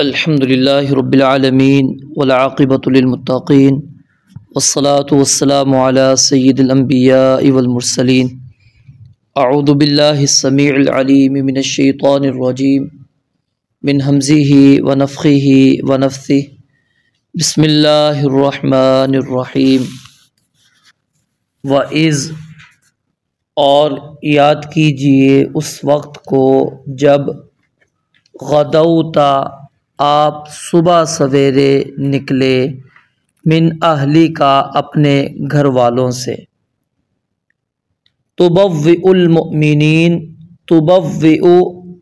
الحمد للہ رب العالمین والعاقبۃ للمتقین والصلاة والسلام علی سید الانبیاء والمرسلین اعوذ باللہ السمیع العلیم من الشیطان الرجیم من ہمزہ ونفخہ ونفثہ بسم اللہ الرحمن الرحیم وَإِذْ اور یاد کیجئے اس وقت کو جب غدوتا آپ صبح سویرے نکلے من اہلی کا اپنے گھر والوں سے تبوئ المؤمنین تبوئ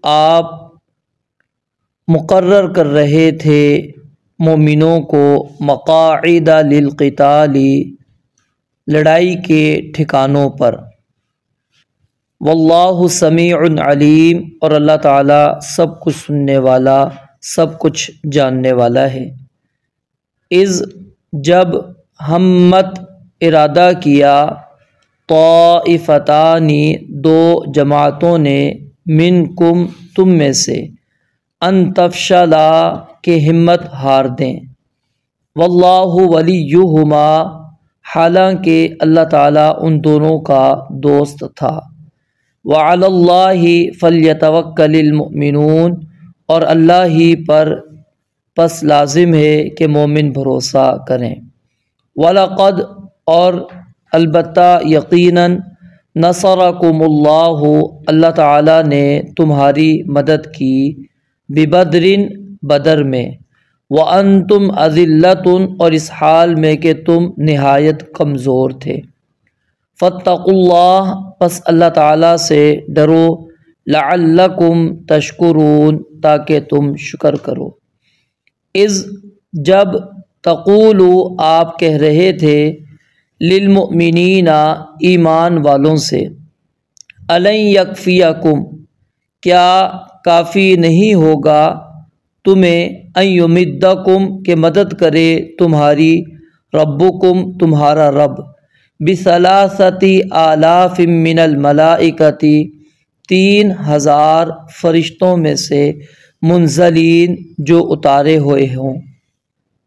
آپ مقرر کر رہے تھے مومنوں کو مقاعد للقتال لڑائی کے ٹھکانوں پر واللہ سمیع علیم اور اللہ تعالیٰ سب کچھ سننے والا سب کچھ جاننے والا ہے اذ جب ہمت ارادہ کیا طائفتان دو جماعتوں نے منکم تم میں سے ان تفشلا کہ ہمت ہار دیں واللہ ولیہما حالانکہ اللہ تعالیٰ ان دونوں کا دوست تھا وعلی اللہ فلیتوکل المؤمنون اور اللہ ہی پر پس لازم ہے کہ مومن بھروسہ کریں وَلَقَدْ اور البتہ یقیناً نصرکم اللہ اللہ تعالیٰ نے تمہاری مدد کی ببدر بدر میں وَأَنْتُمْ أَذِلَّةٌ اور اس حال میں کہ تم نہایت کمزور تھے فاتقوا اللہ پس اللہ تعالیٰ سے ڈرو لعلکم تشکرون تاکہ تم شکر کرو اذ جب تقولو آپ کہہ رہے تھے للمؤمنین ایمان والوں سے الن یکفیکم کیا کافی نہیں ہوگا تمہیں ان یمدکم کہ مدد کرے تمہاری ربکم تمہارا رب بثلاثۃ آلاف من الملائکۃ 3000 فرشتوں میں سے منزلین جو اتارے ہوئے ہوں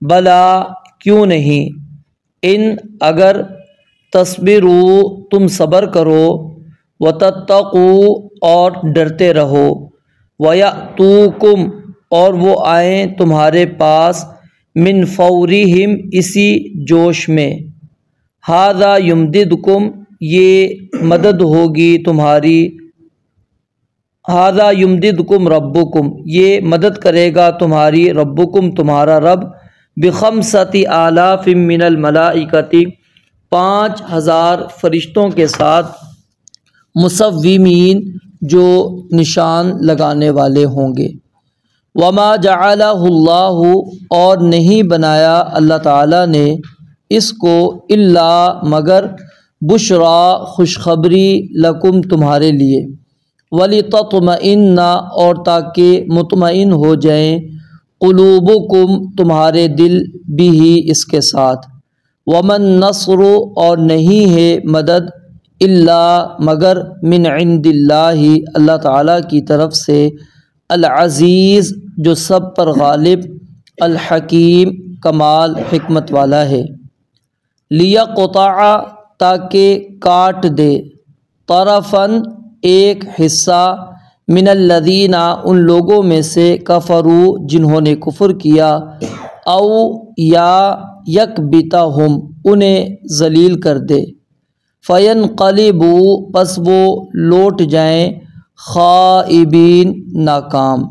بلا کیوں نہیں ان اگر تصبروا تم صبر کرو وتتقوا اور ڈرتے رہو ویأتوکم اور وہ آئیں تمہارے پاس من فورہم اسی جوش میں ھذا یمددکم یہ مدد ہوگی تمہاری ھذا یمددکم ربکم یہ مدد کرے گا تمہاری ربکم تمہارا رب بخمسۃ آلاف من الملائکۃ 5000 فرشتوں کے ساتھ مصومین جو نشان لگانے والے ہوں گے وما جعلہ اللہ اور نہیں بنایا اللہ تعالیٰ نے اس کو الا مگر بشرا خوشخبری لکم تمہارے لیے ولتطمئن اور تاکہ مطمئن ہو جائیں قلوبکم تمہارے دل بھی اس کے ساتھ ومن نصر اور نہیں ہے مدد الا مگر من عند اللہ اللہ تعالیٰ کی طرف سے العزیز جو سب پر غالب الحکیم کمال حکمت والا ہے لیقطع تاکہ کاٹ دے طرفاً ایک حصہ من الذین ان لوگوں میں سے کفروا جنہوں نے کفر کیا او یا یکبتہم انہیں ذلیل کر دے فینقلبوا پس وہ لوٹ جائیں خائبین ناکام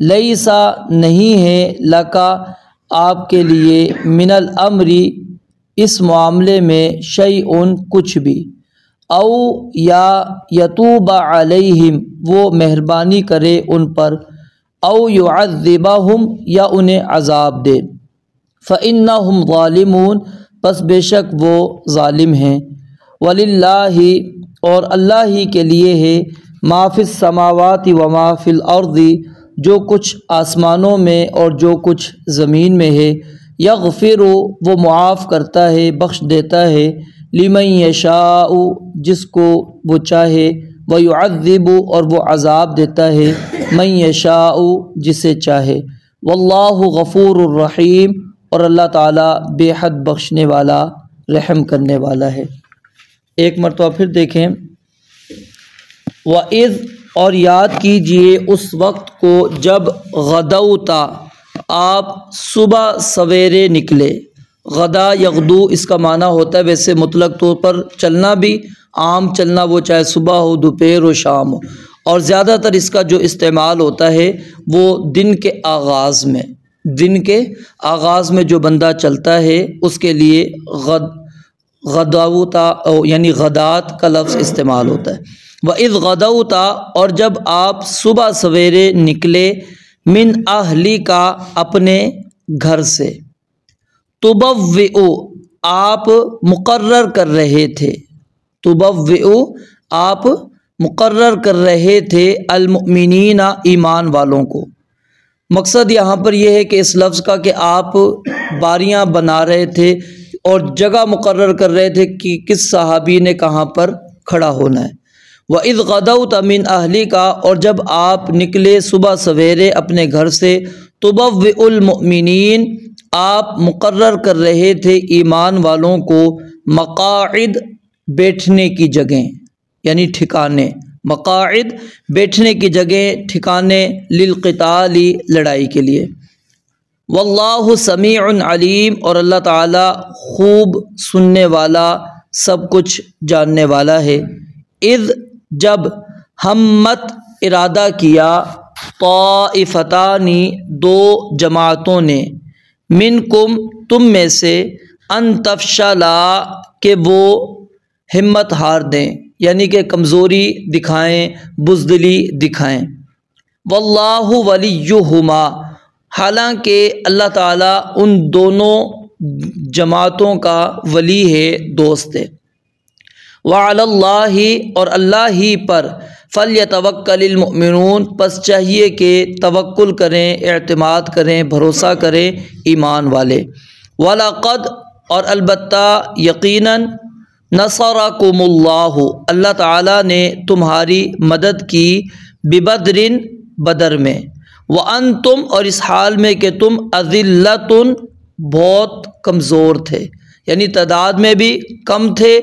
لیسا نہیں ہے لکا آپ کے لیے من الامر اس معاملے میں شیئن کچھ بھی او یا یتوب علیہم وہ مہربانی کرے ان پر او یعذبہم یا انہیں عذاب دے فإنہم ظالمون پس بے شک وہ ظالم ہیں وللہ اور اللہ ہی کے لیے ہے ما فی السماوات و ما فی الارض جو کچھ آسمانوں میں اور جو کچھ زمین میں ہے یغفر وہ معاف کرتا ہے بخش دیتا ہے لمن یشاء جس کو وہ چاہے ویعذب اور وہ عذاب دیتا ہے من یشاء جسے چاہے واللہ غفور الرحیم، اور اللہ تعالیٰ بے حد بخشنے والا رحم کرنے والا ہے۔ ایک مرتبہ پھر دیکھیں، وَإِذْ، اور یاد کیجئے اس وقت کو جب غدوتا، آپ صبح سویرے نکلے۔ غدا یغدو اس کا معنی ہوتا ہے ویسے مطلق طور پر چلنا بھی، عام چلنا، وہ چاہے صبح ہو، دوپہر ہو، شام ہو، اور زیادہ تر اس کا جو استعمال ہوتا ہے وہ دن کے آغاز میں، دن کے آغاز میں جو بندہ چلتا ہے اس کے لیے غدوتا یعنی غدات کا لفظ استعمال ہوتا ہے۔ وَإِذْ غَدَوْتَ، اور جب آپ صبح سویرے نکلے، من اہلی کا، اپنے گھر سے، تبوئ، آپ مقرر کر رہے تھے، تبوئ، آپ مقرر کر رہے تھے، المؤمنین، ایمان والوں کو۔ مقصد یہاں پر یہ ہے کہ اس لفظ کا کہ آپ باریاں بنا رہے تھے اور جگہ مقرر کر رہے تھے کہ کس صحابی نے کہاں پر کھڑا ہونا ہے۔ وَإِذْ غَدَوْتَ مِنْ أَهْلِكَ، اور جب آپ نکلے صبح سویرے اپنے گھر سے، تُبَوِّئُ الْمُؤْمِنِينَ، آپ مقرر کر رہے تھے ایمان والوں کو، مقاعد، بیٹھنے کی جگہیں، یعنی ٹھکانے، مقاعد، بیٹھنے کی جگہ، ٹھکانے، للقتال، لڑائی کے لیے۔ واللہ سمیع علیم، اور اللہ تعالیٰ خوب سننے والا، سب کچھ جاننے والا ہے۔ اذ، جب، ہمت، ارادہ کیا، طائفتان، دو جماعتوں نے، منکم، تم میں سے، ان تفشلا، کہ وہ ہمت ہار دیں، یعنی کہ کمزوری دکھائیں، بزدلی دکھائیں۔ واللہ ولیہما، حالانکہ اللہ تعالیٰ ان دونوں جماعتوں کا ولی ہے، دوست ہے۔ وعلی اللہ، اور اللہ ہی پر، فلیتوکل المؤمنون، پس چاہیے کہ توکل کریں، اعتماد کریں، بھروسہ کریں ایمان والے۔ وَلَقَدْ، اور البتہ یقیناً، نصرکم اللہ، اللہ تعالیٰ نے تمہاری مدد کی، ببدر، بدر میں، وَأَنْتُمْ، اور اس حال میں کہ تم، أَذِلَّةٌ، بہت کمزور تھے، یعنی تعداد میں بھی کم تھے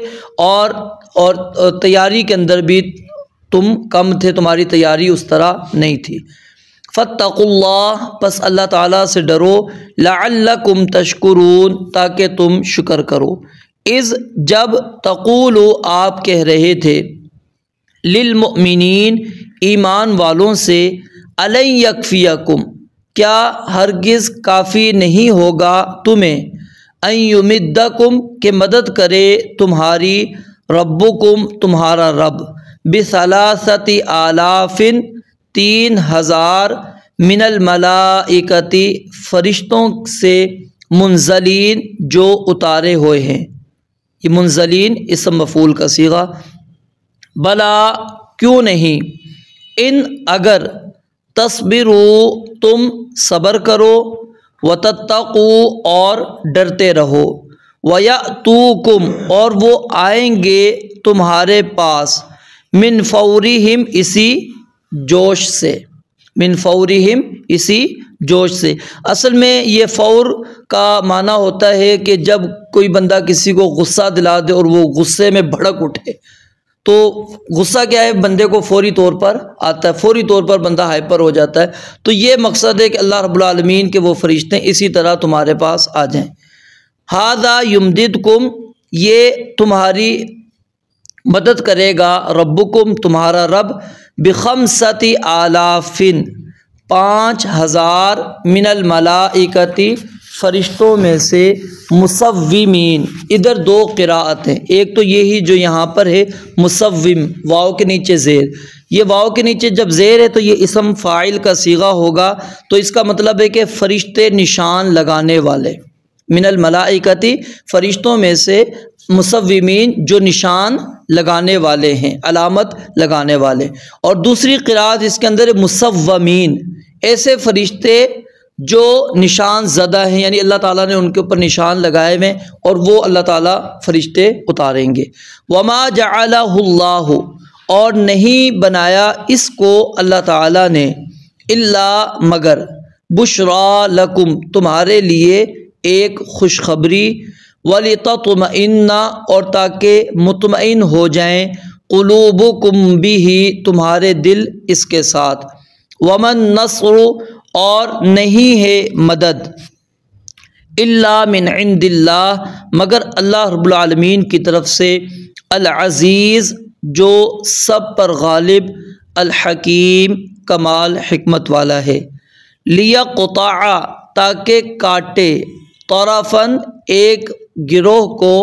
اور تیاری کے اندر بھی تم کم تھے، تمہاری تیاری اس طرح نہیں تھی۔ فاتقوا اللہ، پس اللہ تعالیٰ سے ڈرو، لعلکم تشکرون، تاکہ تم شکر کرو۔ اذ، جب، تقول، آپ کہہ رہے تھے، للمؤمنین، ایمان والوں سے، الن یکفیکم، کیا ہرگز کافی نہیں ہوگا تمہیں، ان یمدکم، کہ مدد کرے تمہاری، ربکم، تمہارا رب، بثلاثۃ آلاف، 3000، من الملائکۃ، فرشتوں سے، منزلین، جو اتارے ہوئے ہیں۔ یہ منزلین اسم مفعول کا صیغہ۔ بلا، کیوں نہیں، ان، اگر، تصبروا، تم صبر کرو، وتتقوا، اور ڈرتے رہو، ویأتوکم، اور وہ آئیں گے تمہارے پاس، من فورہم، اسی جوش سے، من فورہم، اسی جوش سے۔ اصل میں یہ فور کا معنی ہوتا ہے کہ جب کوئی بندہ کسی کو غصہ دلا دے اور وہ غصے میں بھڑک اٹھے، تو غصہ کیا ہے، بندے کو فوری طور پر آتا ہے، فوری طور پر بندہ ہائپر ہو جاتا ہے۔ تو یہ مقصد ہے کہ اللہ رب العالمین کے وہ فرشتے اسی طرح تمہارے پاس آ جائیں۔ ھذا یمددکم، یہ تمہاری مدد کرے گا، ربکم، تمہارا رب، بخمسۃ آلاف، 5000، من الملائکۃ، فرشتوں میں سے، مصومین، ادھر دو قراءت ہیں، ایک تو یہی جو یہاں پر ہے مصوم، واو کے نیچے زیر، یہ واو کے نیچے جب زیر ہے تو یہ اسم فاعل کا صیغہ ہوگا، تو اس کا مطلب ہے کہ فرشتے نشان لگانے والے، من الملائکۃ، فرشتوں میں سے، مصومین، جو نشان لگانے والے ہیں، علامت لگانے والے۔ اور دوسری قراءت اس کے اندر مصومین، ایسے فرشتے جو نشان زدہ ہیں، یعنی اللہ تعالیٰ نے ان کے اوپر نشان لگائے ہوئے اور وہ اللہ تعالیٰ فرشتے اتاریں گے۔ وما جعلہ اللہ، اور نہیں بنایا اس کو اللہ تعالیٰ نے، الا، مگر، بشرا لکم تمہارے لیے ایک خوشخبری، ولتطمئن اور تاکہ مطمئن ہو جائیں، قلوبکم بھی تمہارے دل اس کے ساتھ، ومن نصر اور نہیں ہے مدد، الا من عند اللہ مگر اللہ رب العالمین کی طرف سے، العزیز جو سب پر غالب، الحکیم کمال حکمت والا ہے، لیقطع تاکہ کاٹے، طرفاً ایک گروہ کو،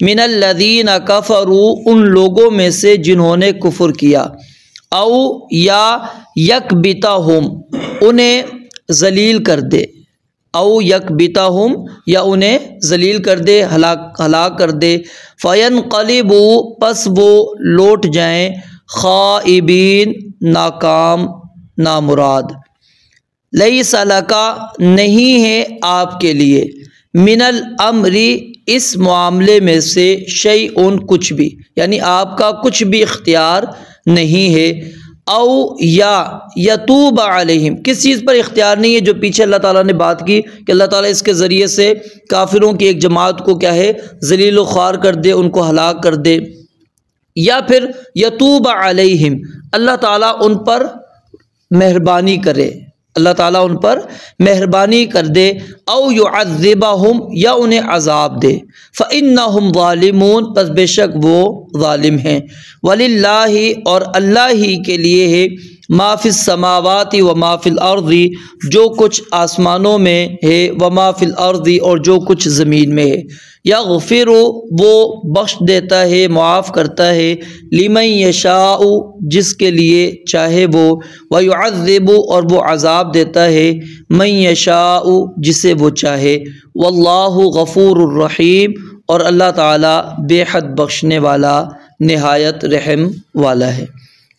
من الذین کفروا ان لوگوں میں سے جنہوں نے کفر کیا، او یا یکبتہم انہیں ذلیل کر دے، او یکبتہم یا انہیں ذلیل کر دے، ہلاک کر دے، فینقلبوا پس وہ لوٹ جائیں، خائبین ناکام نامراد، لیس لکا نہیں ہے آپ کے لیے، من الامر اس معاملے میں سے، شیء کچھ بھی، یعنی آپ کا کچھ بھی اختیار نہیں ہے، او یا یتوب علیہم کس چیز پر اختیار نہیں ہے، جو پیچھے اللہ تعالیٰ نے بات کی کہ اللہ تعالیٰ اس کے ذریعے سے کافروں کی ایک جماعت کو کیا ہے ذلیل و خوار کر دے، ان کو ہلاک کر دے، یا پھر یتوب علیہم اللہ تعالیٰ ان پر مہربانی کرے، اللہ تعالیٰ ان پر مہربانی کر دے، او یعذبہم یا انہیں عذاب دے، فإنہم ظالمون پس بے شک وہ ظالم ہیں، وللہ اور اللہ ہی کے لیے ہے، ما فی السماوات و ما فی الارض جو کچھ آسمانوں میں ہے، و ما فی الارض اور جو کچھ زمین میں ہے، یغفر وہ بخش دیتا ہے، معاف کرتا ہے، لمن یشاء جس کے لیے چاہے وہ، ویعذب اور وہ عذاب دیتا ہے، من یشاء جسے وہ چاہے، واللہ غفور الرحیم اور اللہ تعالیٰ بے حد بخشنے والا نہایت رحم والا ہے۔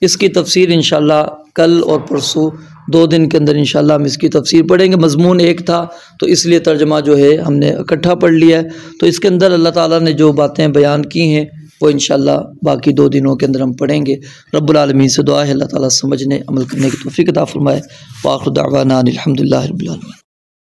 اس کی تفسیر انشاءاللہ کل اور پرسوں 2 دن کے اندر انشاءاللہ ہم اس کی تفسیر پڑھیں گے۔ مضمون ایک تھا تو اس لیے ترجمہ جو ہے ہم نے اکٹھا پڑھ لیا ہے، تو اس کے اندر اللہ تعالیٰ نے جو باتیں بیان کی ہیں وہ انشاءاللہ باقی 2 دنوں کے اندر ہم پڑھیں گے۔ رب العالمین سے دعا ہے اللہ تعالیٰ سمجھنے عمل کرنے کی توفیق عطا فرمائے۔ وآخر دعوانا الحمدللہ رب العالمین۔